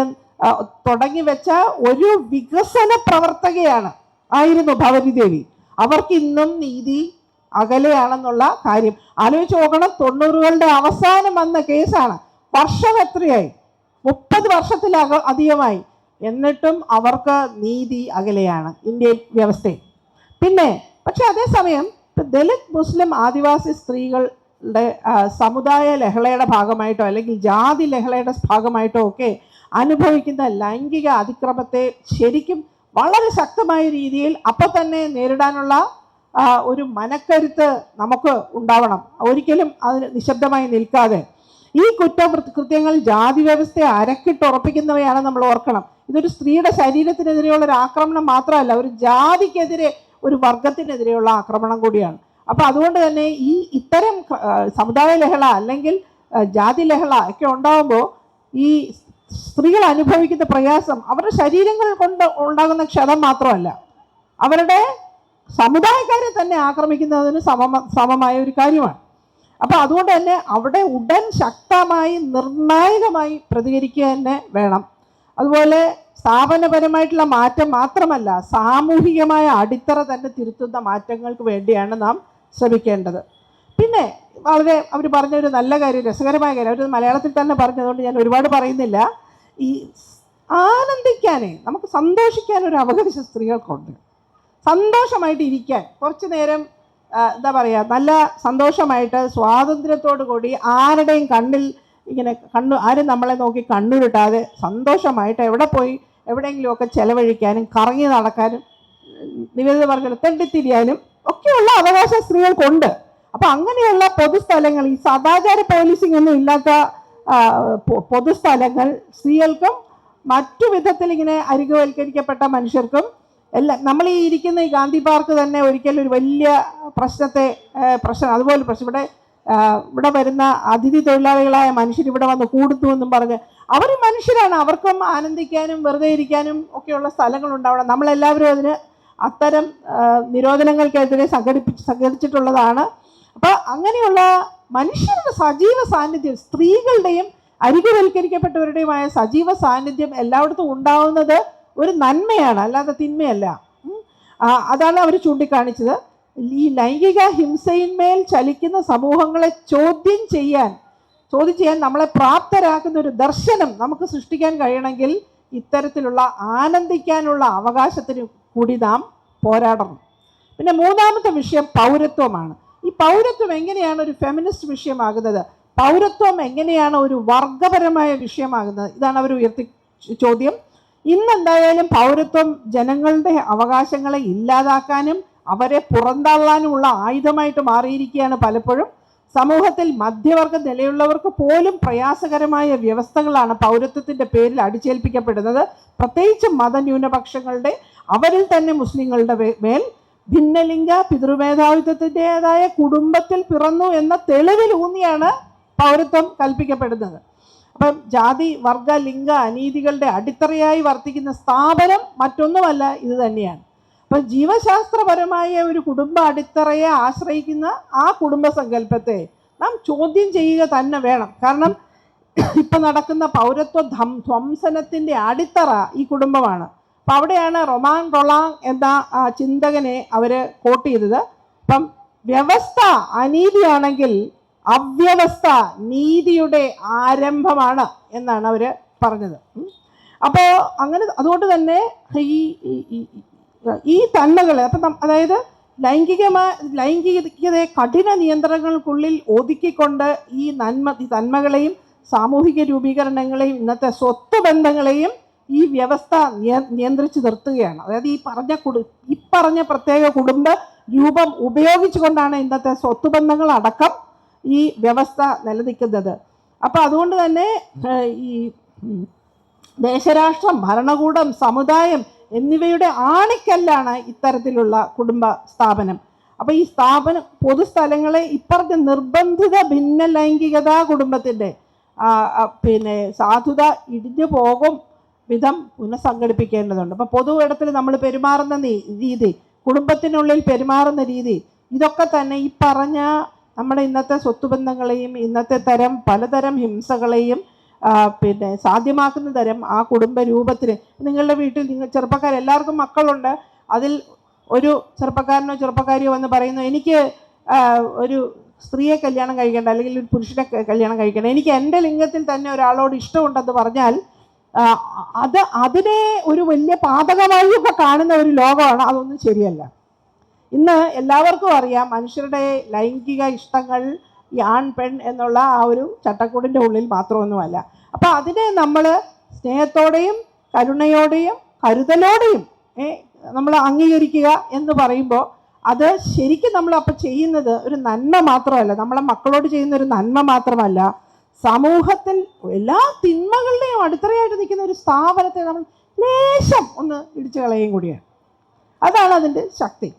തുടങ്ങി വെച്ച ഒരു വികസന പ്രവർത്തകയാണ് ആയിരുന്നു ഭവരി ദേവി. അവർക്ക് ഇന്നും നീതി അകലെയാണെന്നുള്ള കാര്യം ആലോചിച്ച് നോക്കണം. 90കളുടെ അവസാനം വന്ന കേസാണ്. വർഷം എത്രയായി? 30 വർഷത്തിലധികമായി. എന്നിട്ടും അവർക്ക് നീതി അകലെയാണ് ഇന്ത്യൻ വ്യവസ്ഥയിൽ. പിന്നെ പക്ഷെ അതേസമയം ദലിത് മുസ്ലിം ആദിവാസി സ്ത്രീകളുടെ സമുദായ ലഹളയുടെ ഭാഗമായിട്ടോ അല്ലെങ്കിൽ ജാതി ലഹളയുടെ ഭാഗമായിട്ടോ ഒക്കെ അനുഭവിക്കുന്ന ലൈംഗിക അതിക്രമത്തെ ശരിക്കും വളരെ ശക്തമായ രീതിയിൽ അപ്പം തന്നെ നേരിടാനുള്ള ഒരു മനക്കരുത്ത് നമുക്ക് ഉണ്ടാവണം. ഒരിക്കലും അതിന് നിശബ്ദമായി നിൽക്കാതെ ഈ കുറ്റകൃത്യങ്ങൾ ജാതി വ്യവസ്ഥയെ അരക്കിട്ടുറപ്പിക്കുന്നവയാണ് നമ്മൾ ഓർക്കണം. ഇതൊരു സ്ത്രീയുടെ ശരീരത്തിനെതിരെയുള്ള ഒരു ആക്രമണം മാത്രമല്ല, ഒരു ജാതിക്കെതിരെ, ഒരു വർഗത്തിനെതിരെയുള്ള ആക്രമണം കൂടിയാണ്. അപ്പം അതുകൊണ്ട് തന്നെ ഇത്തരം സമുദായ ലഹള അല്ലെങ്കിൽ ജാതി ലഹള ഒക്കെ ഉണ്ടാകുമ്പോൾ ഈ സ്ത്രീകൾ അനുഭവിക്കുന്ന പ്രയാസം അവരുടെ ശരീരങ്ങൾ കൊണ്ട് ഉണ്ടാകുന്ന ക്ഷതം മാത്രമല്ല, അവരുടെ സമുദായക്കാരെ തന്നെ ആക്രമിക്കുന്നതിന് സമമായ ഒരു കാര്യമാണ്. അപ്പം അതുകൊണ്ട് തന്നെ അവിടെ ഉടൻ ശക്തമായി നിർണായകമായി പ്രതികരിക്കുക തന്നെ വേണം. അതുപോലെ സ്ഥാപനപരമായിട്ടുള്ള മാറ്റം മാത്രമല്ല, സാമൂഹികമായ അടിത്തറ തന്നെ തിരുത്തുന്ന മാറ്റങ്ങൾക്ക് വേണ്ടിയാണ് നാം ശ്രമിക്കേണ്ടത്. പിന്നെ അവർ പറഞ്ഞൊരു നല്ല കാര്യം, രസകരമായ കാര്യം, അവർ മലയാളത്തിൽ തന്നെ പറഞ്ഞതുകൊണ്ട് ഞാൻ ഒരുപാട് പറയുന്നില്ല. ഈ ആനന്ദിക്കാനേ, നമുക്ക് സന്തോഷിക്കാൻ ഒരു അവകാശം സ്ത്രീകൾക്കുണ്ട്. സന്തോഷമായിട്ട് ഇരിക്കാൻ കുറച്ച് നേരം എന്താ പറയുക, നല്ല സന്തോഷമായിട്ട് സ്വാതന്ത്ര്യത്തോടു കൂടി ആരുടെയും കണ്ണിൽ ഇങ്ങനെ ആരും നമ്മളെ നോക്കി കണ്ണുരുട്ടാതെ സന്തോഷമായിട്ട് എവിടെ പോയി എവിടെയെങ്കിലുമൊക്കെ ചെലവഴിക്കാനും കറങ്ങി നടക്കാനും നിവേദിത പറഞ്ഞാൽ തെണ്ടിത്തിരിയാനും ഒക്കെയുള്ള അവകാശം സ്ത്രീകൾക്കുണ്ട്. അപ്പം അങ്ങനെയുള്ള പൊതുസ്ഥലങ്ങൾ, ഈ സദാചാര പോലീസിംഗ് ഒന്നും ഇല്ലാത്ത പൊതുസ്ഥലങ്ങൾ സ്ത്രീകൾക്കും മറ്റു വിധത്തിൽ ഇങ്ങനെ അരികുവൽക്കരിക്കപ്പെട്ട മനുഷ്യർക്കും എല്ലാം, നമ്മൾ ഈ ഇരിക്കുന്ന ഈ ഗാന്ധി പാർക്ക് തന്നെ ഒരിക്കലും ഒരു വലിയ പ്രശ്നം അതുപോലെ പ്രശ്നം ഇവിടെ വരുന്ന അതിഥി തൊഴിലാളികളായ മനുഷ്യർ ഇവിടെ വന്ന് കൂടുന്നു എന്നും പറഞ്ഞ് അവർ മനുഷ്യരാണ്, അവർക്കും ആനന്ദിക്കാനും വെറുതെ ഇരിക്കാനും ഒക്കെയുള്ള സ്ഥലങ്ങളുണ്ടാവണം. നമ്മളെല്ലാവരും അത്തരം നിരോധനങ്ങൾക്കെതിരെ സംഘടിച്ചിട്ടുള്ളതാണ്. അപ്പോൾ അങ്ങനെയുള്ള മനുഷ്യരുടെ സജീവ സാന്നിധ്യം, സ്ത്രീകളുടെയും അരികുവൽക്കരിക്കപ്പെട്ടവരുടെയുമായ സജീവ സാന്നിധ്യം എല്ലായിടത്തും ഉണ്ടാവുന്നത് ഒരു നന്മയാണ്, അല്ലാതെ തിന്മയല്ല. അതാണ് അവർ ചൂണ്ടിക്കാണിച്ചത്. ഈ ലൈംഗിക ഹിംസയിന്മേൽ ചലിക്കുന്ന സമൂഹങ്ങളെ ചോദ്യം ചെയ്യാൻ നമ്മളെ പ്രാപ്തരാക്കുന്ന ഒരു ദർശനം നമുക്ക് സൃഷ്ടിക്കാൻ കഴിയണമെങ്കിൽ ഇത്തരത്തിലുള്ള ആനന്ദിക്കാനുള്ള അവകാശത്തിന് കൂടി നാം പോരാടണം. പിന്നെ മൂന്നാമത്തെ വിഷയം പൗരത്വമാണ്. ഈ പൗരത്വം എങ്ങനെയാണ് ഒരു ഫെമിനിസ്റ്റ് വിഷയമാകുന്നത്? പൗരത്വം എങ്ങനെയാണ് ഒരു വർഗപരമായ വിഷയമാകുന്നത്? ഇതാണ് അവർ ഉയർത്തി ചോദ്യം. ഇന്നെന്തായാലും പൗരത്വം ജനങ്ങളുടെ അവകാശങ്ങളെ ഇല്ലാതാക്കാനും അവരെ പുറന്തള്ളാനുമുള്ള ആയുധമായിട്ട് മാറിയിരിക്കുകയാണ്. പലപ്പോഴും സമൂഹത്തിൽ മധ്യവർഗ നിലയുള്ളവർക്ക് പോലും പ്രയാസകരമായ വ്യവസ്ഥകളാണ് പൗരത്വത്തിൻ്റെ പേരിൽ അടിച്ചേൽപ്പിക്കപ്പെടുന്നത്. പ്രത്യേകിച്ച് മതന്യൂനപക്ഷങ്ങളുടെ, അവരിൽ തന്നെ മുസ്ലിങ്ങളുടെ മേൽ ഭിന്നലിംഗ പിതൃമേധാവിത്വത്തിൻ്റെതായ കുടുംബത്തിൽ പിറന്നു എന്ന തെളിവിലൂന്നിയാണ് പൗരത്വം കൽപ്പിക്കപ്പെടുന്നത്. അപ്പം ജാതി വർഗ ലിംഗ അനീതികളുടെ അടിത്തറയായി വർത്തിക്കുന്ന സ്ഥാപനം മറ്റൊന്നുമല്ല ഇത് തന്നെയാണ്. അപ്പം ജീവശാസ്ത്രപരമായ ഒരു കുടുംബ അടിത്തറയെ ആശ്രയിക്കുന്ന ആ കുടുംബ സങ്കല്പത്തെ നാം ചോദ്യം ചെയ്യുക തന്നെ വേണം. കാരണം ഇപ്പം നടക്കുന്ന പൗരത്വ ധ്വംസനത്തിൻ്റെ അടിത്തറ ഈ കുടുംബമാണ്. അപ്പം അവിടെയാണ് റൊമാൻ റൊളാങ് എന്ന ചിന്തകനെ അവർ കോട്ട് ചെയ്തത്. അപ്പം വ്യവസ്ഥ അനീതിയാണെങ്കിൽ അവ്യവസ്ഥ നീതിയുടെ ആരംഭമാണ് എന്നാണ് അവർ പറഞ്ഞത്. അപ്പോൾ അങ്ങനെ അതുകൊണ്ട് തന്നെ ഈ തന്മകൾ അപ്പം അതായത് ലൈംഗികതയെ കഠിന നിയന്ത്രണങ്ങൾക്കുള്ളിൽ ഒതുക്കിക്കൊണ്ട് ഈ തന്മകളെയും സാമൂഹിക രൂപീകരണങ്ങളെയും ഇന്നത്തെ സ്വത്ത് ബന്ധങ്ങളെയും ഈ വ്യവസ്ഥ നിയന്ത്രിച്ച് നിർത്തുകയാണ്. അതായത് ഈ പറഞ്ഞ പ്രത്യേക കുടുംബ രൂപം ഉപയോഗിച്ചുകൊണ്ടാണ് ഇന്നത്തെ സ്വത്ത് ബന്ധങ്ങൾ അടക്കം ഈ വ്യവസ്ഥ നിലനിൽക്കുന്നത്. അപ്പം അതുകൊണ്ട് തന്നെ ഈ ദേശരാഷ്ട്രം, ഭരണകൂടം, സമുദായം എന്നിവയുടെ ആണിക്കല്ലാണ് ഇത്തരത്തിലുള്ള കുടുംബ സ്ഥാപനം. അപ്പം ഈ സ്ഥാപനം പൊതുസ്ഥലങ്ങളെ ഇപ്പറഞ്ഞ നിർബന്ധിത ഭിന്ന ലൈംഗികതാ കുടുംബത്തിൻ്റെ സാധുത ഇടിഞ്ഞു പോകും വിധം പുനഃസംഘടിപ്പിക്കേണ്ടതുണ്ട്. അപ്പം പൊതു ഇടത്തിൽ നമ്മൾ പെരുമാറുന്ന രീതി, കുടുംബത്തിനുള്ളിൽ പെരുമാറുന്ന രീതി, ഇതൊക്കെ തന്നെ ഈ പറഞ്ഞ നമ്മുടെ ഇന്നത്തെ സ്വത്തുബന്ധങ്ങളെയും ഇന്നത്തെ പലതരം ഹിംസകളെയും സാധ്യമാക്കുന്ന തരം ആ കുടുംബ രൂപത്തിന്. നിങ്ങളുടെ വീട്ടിൽ ചെറുപ്പക്കാരെല്ലാവർക്കും മക്കളുണ്ട്. അതിൽ ഒരു ചെറുപ്പക്കാരനോ ചെറുപ്പക്കാരിയോ വന്ന് പറയുന്നു, എനിക്ക് ഒരു സ്ത്രീയെ കല്യാണം കഴിക്കേണ്ട, അല്ലെങ്കിൽ ഒരു പുരുഷനെ കല്യാണം കഴിക്കണം, എനിക്ക് എൻ്റെ ലിംഗത്തിൽ തന്നെ ഒരാളോട് ഇഷ്ടമുണ്ടെന്ന് പറഞ്ഞാൽ അതിനെ ഒരു വലിയ പാതകമായി ഒക്കെ കാണുന്ന ഒരു ലോകമാണ്. അതൊന്നും ശരിയല്ല. ഇന്ന് എല്ലാവർക്കും അറിയാം മനുഷ്യരുടെ ലൈംഗിക ഇഷ്ടങ്ങൾ ഈ ആൺ പെൺ എന്നുള്ള ആ ഒരു ചട്ടക്കൂടിൻ്റെ ഉള്ളിൽ മാത്രമൊന്നുമല്ല. അപ്പോൾ അതിനെ നമ്മൾ സ്നേഹത്തോടെയും കരുണയോടെയും കരുതലോടെയും നമ്മൾ അംഗീകരിക്കുക എന്ന് പറയുമ്പോൾ അത് ശരിക്കും നമ്മളപ്പോൾ ചെയ്യുന്നത് ഒരു നന്മ മാത്രമല്ല, നമ്മളെ മക്കളോട് ചെയ്യുന്ന ഒരു നന്മ മാത്രമല്ല, സമൂഹത്തിൽ എല്ലാ തിന്മകളുടെയും അടിത്തറയായിട്ട് നിൽക്കുന്ന ഒരു സ്ഥാപനത്തെ നമ്മൾ ലേശം ഒന്ന് ഇടിച്ചു കളയുകയും കൂടിയാണ്. അതാണ് അതിൻ്റെ ശക്തി.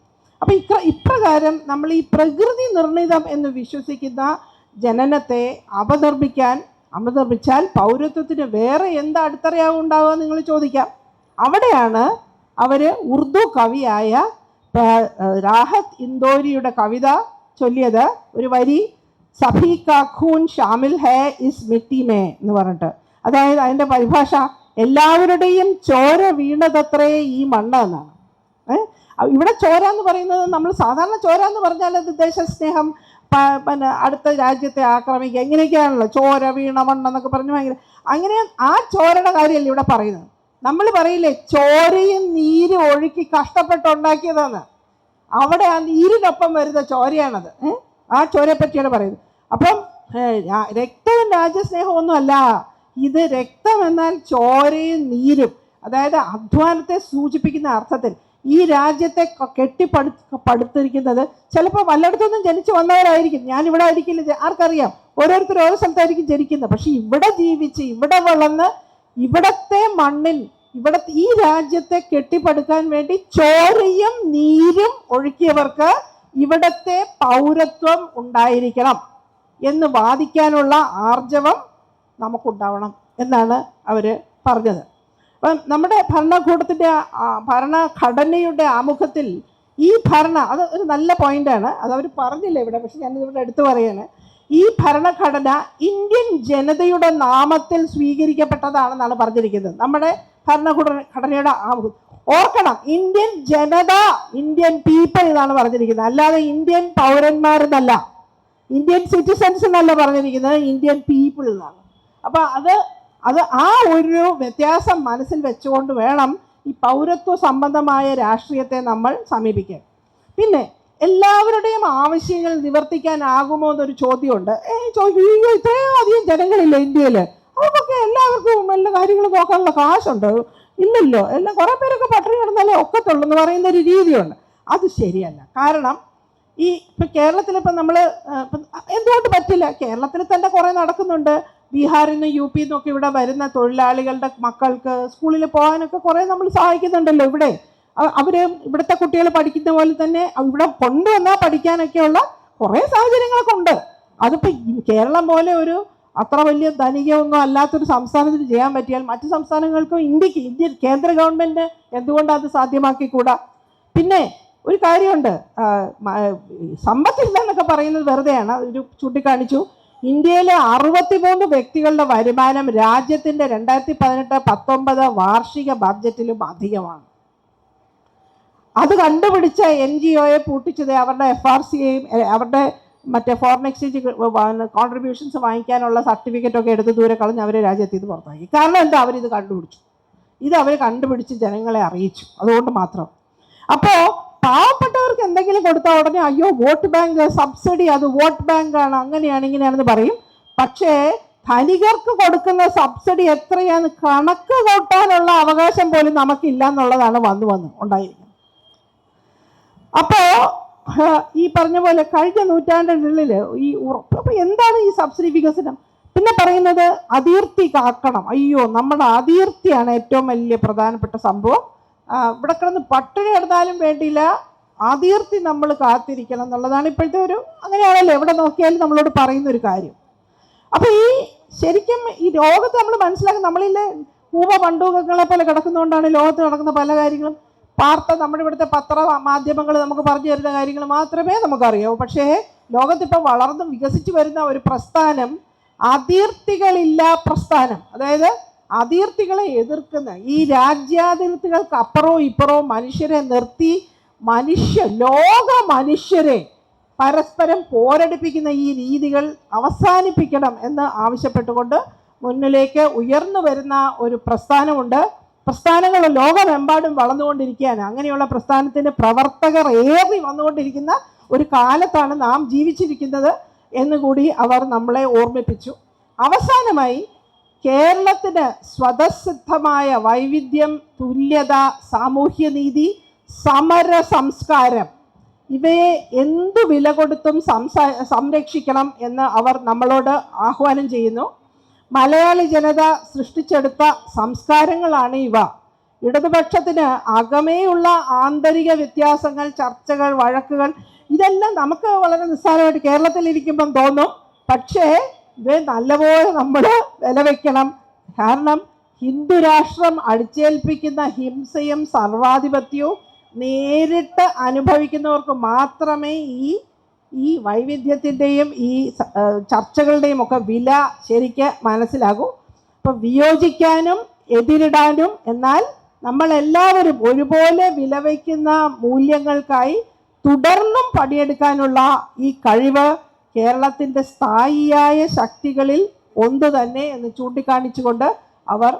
അപ്പം ഇപ്രകാരം നമ്മൾ ഈ പ്രകൃതി നിർണിതം എന്ന് വിശ്വസിക്കുന്ന ജനനത്തെ അപനിർമ്മിച്ചാൽ പൗരത്വത്തിന് വേറെ എന്താ അടിത്തറയാവും ഉണ്ടാവുക നിങ്ങൾ ചോദിക്കാം. അവിടെയാണ് അവർ ഉറുദു കവിയായ രാഹത്ത് ഇന്ദോരിയുടെ കവിത ചൊല്ലിയത്. ഒരു വരി, സഭി കാ ഖൂൻ ഷാമിൽ ഹേ ഇസ് മിട്ടി മേ എന്ന് പറഞ്ഞിട്ട്. അതായത് അതിൻ്റെ പരിഭാഷ എല്ലാവരുടെയും ചോര വീണതത്രേ ഈ മണ്ണ് എന്നാണ്. ഇവിടെ ചോര എന്ന് പറയുന്നത് നമ്മൾ സാധാരണ ചോര എന്ന് പറഞ്ഞാൽ അത് ദേശസ്നേഹം, അടുത്ത രാജ്യത്തെ ആക്രമിക്കുക, ഇങ്ങനെയൊക്കെയാണല്ലോ ചോര വീണ മണ്ണെന്നൊക്കെ പറഞ്ഞ് അങ്ങനെ ആ ചോരയുടെ കാര്യമല്ല ഇവിടെ പറയുന്നത്. നമ്മൾ പറയില്ലേ ചോരയും നീരും ഒഴുക്കി കഷ്ടപ്പെട്ടുണ്ടാക്കിയതാണ്. അവിടെ ആ നീരിനൊപ്പം വരുന്ന ചോരയാണത്. ആ ചോരയെ പറ്റിയാണ് പറയുന്നത്. അപ്പം രക്തവും രാജ്യസ്നേഹവും ഒന്നുമല്ല ഇത്. രക്തം എന്നാൽ ചോരയും നീരും, അതായത് അധ്വാനത്തെ സൂചിപ്പിക്കുന്ന അർത്ഥത്തിൽ ഈ രാജ്യത്തെ കെട്ടിപ്പടുത്തിരിക്കുന്നത് ചിലപ്പോൾ വല്ലയിടത്തൊന്നും ജനിച്ചു വന്നവരായിരിക്കും. ഞാനിവിടെ ആയിരിക്കില്ല, ആർക്കറിയാം, ഓരോരുത്തരും ഓരോ സ്ഥലത്തായിരിക്കും ജനിക്കുന്നത്. പക്ഷെ ഇവിടെ ജീവിച്ച് ഇവിടെ വളർന്ന് ഇവിടത്തെ മണ്ണിൽ ഈ രാജ്യത്തെ കെട്ടിപ്പടുക്കാൻ വേണ്ടി ചോരയും നീരും ഒഴുക്കിയവർക്ക് ഇവിടത്തെ പൗരത്വം ഉണ്ടായിരിക്കണം എന്ന് വാദിക്കാനുള്ള ആർജവം നമുക്കുണ്ടാവണം എന്നാണ് അവർ പറഞ്ഞത്. അപ്പം നമ്മുടെ ഭരണഘടനയുടെ ആമുഖത്തിൽ ഈ അത് ഒരു നല്ല പോയിന്റാണ്, അതവർ പറഞ്ഞില്ല ഇവിടെ, പക്ഷെ ഞാനിവിടെ എടുത്തു പറയാണ്. ഈ ഭരണഘടന ഇന്ത്യൻ ജനതയുടെ നാമത്തിൽ സ്വീകരിക്കപ്പെട്ടതാണെന്നാണ് പറഞ്ഞിരിക്കുന്നത്. നമ്മുടെ ഭരണഘടനയുടെ ആമുഖം ഓർക്കണം, ഇന്ത്യൻ ജനത, ഇന്ത്യൻ പീപ്പിൾ എന്നാണ് പറഞ്ഞിരിക്കുന്നത്, അല്ലാതെ ഇന്ത്യൻ പൗരന്മാരെന്നല്ല, ഇന്ത്യൻ സിറ്റിസൺസ് എന്നല്ല പറഞ്ഞിരിക്കുന്നത്, ഇന്ത്യൻ പീപ്പിൾ എന്നാണ്. അപ്പം അത് ആ ഒരു വ്യത്യാസം മനസ്സിൽ വെച്ചുകൊണ്ട് വേണം ഈ പൗരത്വ സംബന്ധമായ രാഷ്ട്രീയത്തെ നമ്മൾ സമീപിക്കാൻ. പിന്നെ എല്ലാവരുടെയും ആവശ്യങ്ങൾ നിവർത്തിക്കാനാകുമോ എന്നൊരു ചോദ്യമുണ്ട്. ചോദിക്കും, ഇത്രയും അധികം ജനങ്ങളില്ല ഇന്ത്യയിൽ, അവർക്കൊക്കെ എല്ലാവർക്കും എല്ലാ കാര്യങ്ങളും നോക്കാനുള്ള കാശുണ്ട്? ഇല്ലല്ലോ, എല്ലാം കുറേ പേരൊക്കെ പട്ടിണി കിടന്നാലേ ഒക്കത്തുള്ളൂ എന്ന് പറയുന്ന ഒരു രീതിയുണ്ട്. അത് ശരിയല്ല. കാരണം ഇപ്പം കേരളത്തിലിപ്പം നമ്മൾ എന്തുകൊണ്ട് പറ്റില്ല, കേരളത്തിൽ തന്നെ കുറേ നടക്കുന്നുണ്ട്. ബീഹാറിൽ നിന്ന് യു പിയിൽ നിന്നൊക്കെ ഇവിടെ വരുന്ന തൊഴിലാളികളുടെ മക്കൾക്ക് സ്കൂളിൽ പോകാനൊക്കെ കുറേ നമ്മൾ സഹായിക്കുന്നുണ്ടല്ലോ. ഇവിടെ ഇവിടുത്തെ കുട്ടികൾ പഠിക്കുന്ന പോലെ തന്നെ ഇവിടെ കൊണ്ടുവന്നാൽ പഠിക്കാനൊക്കെയുള്ള കുറേ സാഹചര്യങ്ങളൊക്കെ ഉണ്ട്. അതിപ്പോൾ കേരളം പോലെ ഒരു അത്ര വലിയ ധനികമൊന്നും അല്ലാത്തൊരു സംസ്ഥാനത്തിന് ചെയ്യാൻ പറ്റിയാൽ മറ്റു സംസ്ഥാനങ്ങൾക്കും ഇന്ത്യൻ കേന്ദ്ര ഗവൺമെൻറ് എന്തുകൊണ്ടാണ് അത് സാധ്യമാക്കിക്കൂടാ? പിന്നെ ഒരു കാര്യമുണ്ട്, സമ്പത്തില്ല എന്നൊക്കെ പറയുന്നത് വെറുതെയാണ്. ഒരു ചൂണ്ടിക്കാണിച്ചു, ഇന്ത്യയിലെ 63 വ്യക്തികളുടെ വരുമാനം രാജ്യത്തിൻ്റെ 2018-19 വാർഷിക ബഡ്ജറ്റിലും അധികമാണ്. അത് കണ്ടുപിടിച്ച NGOയെ പൂട്ടിച്ചത് അവരുടെ FRCയെയും അവരുടെ മറ്റേ ഫോറിൻ എക്സ്ചേഞ്ച് കോൺട്രിബ്യൂഷൻസ് വാങ്ങിക്കാനുള്ള സർട്ടിഫിക്കറ്റൊക്കെ എടുത്ത് ദൂരെ കളഞ്ഞ് അവർ രാജ്യത്ത് ഇത് പുറത്താക്കി. കാരണം എന്താ? അവരിത് കണ്ടുപിടിച്ചു. ഇത് അവർ കണ്ടുപിടിച്ച് ജനങ്ങളെ അറിയിച്ചു, അതുകൊണ്ട് മാത്രം. അപ്പോൾ പാവപ്പെട്ടവർക്ക് എന്തെങ്കിലും കൊടുത്താൽ ഉടനെ അയ്യോ വോട്ട് ബാങ്ക് സബ്സിഡി, അത് വോട്ട് ബാങ്കാണ്, അങ്ങനെയാണ് ഇങ്ങനെയാണെന്ന് പറയും. പക്ഷേ ധനികർക്ക് കൊടുക്കുന്ന സബ്സിഡി എത്രയാന്ന് കണക്ക് കൂട്ടാനുള്ള അവകാശം പോലും നമുക്കില്ല എന്നുള്ളതാണ് വന്ന് ഉണ്ടായിരിക്കുന്നത്. അപ്പോൾ ഈ പറഞ്ഞ പോലെ കഴിഞ്ഞ നൂറ്റാണ്ടിനുള്ളിൽ ഈ അപ്പോൾ എന്താണ് ഈ സബ്സിഡി വികസനം? പിന്നെ പറയുന്നത് അതീർത്തി കാക്കണം. അയ്യോ, നമ്മുടെ അതീർത്തിയാണ് ഏറ്റവും വലിയ പ്രധാനപ്പെട്ട സംഭവം. ഇവിടെ കിടന്ന് പട്ടിണി കിടന്നാലും വേണ്ടിയില്ല, അതീർത്തി നമ്മൾ കാത്തിരിക്കണം എന്നുള്ളതാണ് ഇപ്പോഴത്തെ ഒരു, അങ്ങനെയാണല്ലോ എവിടെ നോക്കിയാലും നമ്മളോട് പറയുന്നൊരു കാര്യം. അപ്പോൾ ഈ ശരിക്കും ഈ ലോകത്ത് നമ്മൾ മനസ്സിലാക്കുന്ന, നമ്മളിലെ കൂപ പണ്ടൂകങ്ങളെ പോലെ കിടക്കുന്നതുകൊണ്ടാണ് ലോകത്ത് നടക്കുന്ന പല കാര്യങ്ങളും നമ്മുടെ ഇവിടുത്തെ മാധ്യമങ്ങൾ നമുക്ക് പറഞ്ഞു തരുന്ന കാര്യങ്ങൾ മാത്രമേ നമുക്കറിയാവൂ. പക്ഷേ ലോകത്തിപ്പോൾ വളർന്ന് വികസിച്ച് വരുന്ന ഒരു പ്രസ്ഥാനം അതീർത്തികളില്ല പ്രസ്ഥാനം. അതായത് അതീർത്തികളെ എതിർക്കുന്ന, ഈ രാജ്യാതിർത്തികൾക്ക് അപ്പുറവും ഇപ്പുറവും മനുഷ്യരെ നിർത്തി ലോക മനുഷ്യരെ പരസ്പരം പോരടിപ്പിക്കുന്ന ഈ രീതികൾ അവസാനിപ്പിക്കണം എന്ന് ആവശ്യപ്പെട്ടുകൊണ്ട് മുന്നിലേക്ക് ഉയർന്നു വരുന്ന ഒരു പ്രസ്ഥാനമുണ്ട്. പ്രസ്ഥാനങ്ങൾ ലോകമെമ്പാടും വളർന്നുകൊണ്ടിരിക്കുകയാണ്. അങ്ങനെയുള്ള പ്രസ്ഥാനത്തിന് പ്രവർത്തകർ ഏറി വന്നുകൊണ്ടിരിക്കുന്ന ഒരു കാലത്താണ് നാം ജീവിച്ചിരിക്കുന്നത് എന്നുകൂടി അവർ നമ്മളെ ഓർമ്മിപ്പിച്ചു. അവസാനമായി കേരളത്തിന് സ്വതസിദ്ധമായ വൈവിധ്യം, തുല്യത, സാമൂഹ്യനീതി, സമര സംസ്കാരം ഇവയെ എന്തു വില കൊടുത്തും സംരക്ഷിക്കണം എന്ന് അവർ നമ്മളോട് ആഹ്വാനം ചെയ്യുന്നു. മലയാളി ജനത സൃഷ്ടിച്ചെടുത്ത സംസ്കാരങ്ങളാണ് ഇവ. ഇടതുപക്ഷത്തിന് അകമേയുള്ള ആന്തരിക വ്യത്യാസങ്ങൾ, ചർച്ചകൾ, വഴക്കുകൾ ഇതെല്ലാം നമുക്ക് വളരെ നിസ്സാരമായിട്ട് കേരളത്തിലിരിക്കുമ്പം തോന്നും. പക്ഷേ ഇവയെ നല്ലപോലെ നമ്മൾ വില വയ്ക്കണം. കാരണം ഹിന്ദു രാഷ്ട്രം അടിച്ചേൽപ്പിക്കുന്ന ഹിംസയും സർവാധിപത്യവും നേരിട്ട് അനുഭവിക്കുന്നവർക്ക് മാത്രമേ ഈ വൈവിധ്യത്തിൻ്റെയും ഈ ചർച്ചകളുടെയും ഒക്കെ വില ശരിക്ക് മനസ്സിലാകൂ. അപ്പം വിയോജിക്കാനും എതിരിടാനും, എന്നാൽ നമ്മളെല്ലാവരും ഒരുപോലെ വിലവയ്ക്കുന്ന മൂല്യങ്ങൾക്കായി തുടർന്നും പണിയെടുക്കാനുള്ള ഈ കഴിവ് കേരളത്തിൻ്റെ സ്ഥായിയായ ശക്തികളിൽ ഒന്ന് തന്നെ എന്ന് ചൂണ്ടിക്കാണിച്ചുകൊണ്ട് അവർ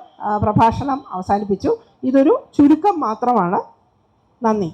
പ്രഭാഷണം അവസാനിപ്പിച്ചു. ഇതൊരു ചുരുക്കം മാത്രമാണ്. നന്ദി.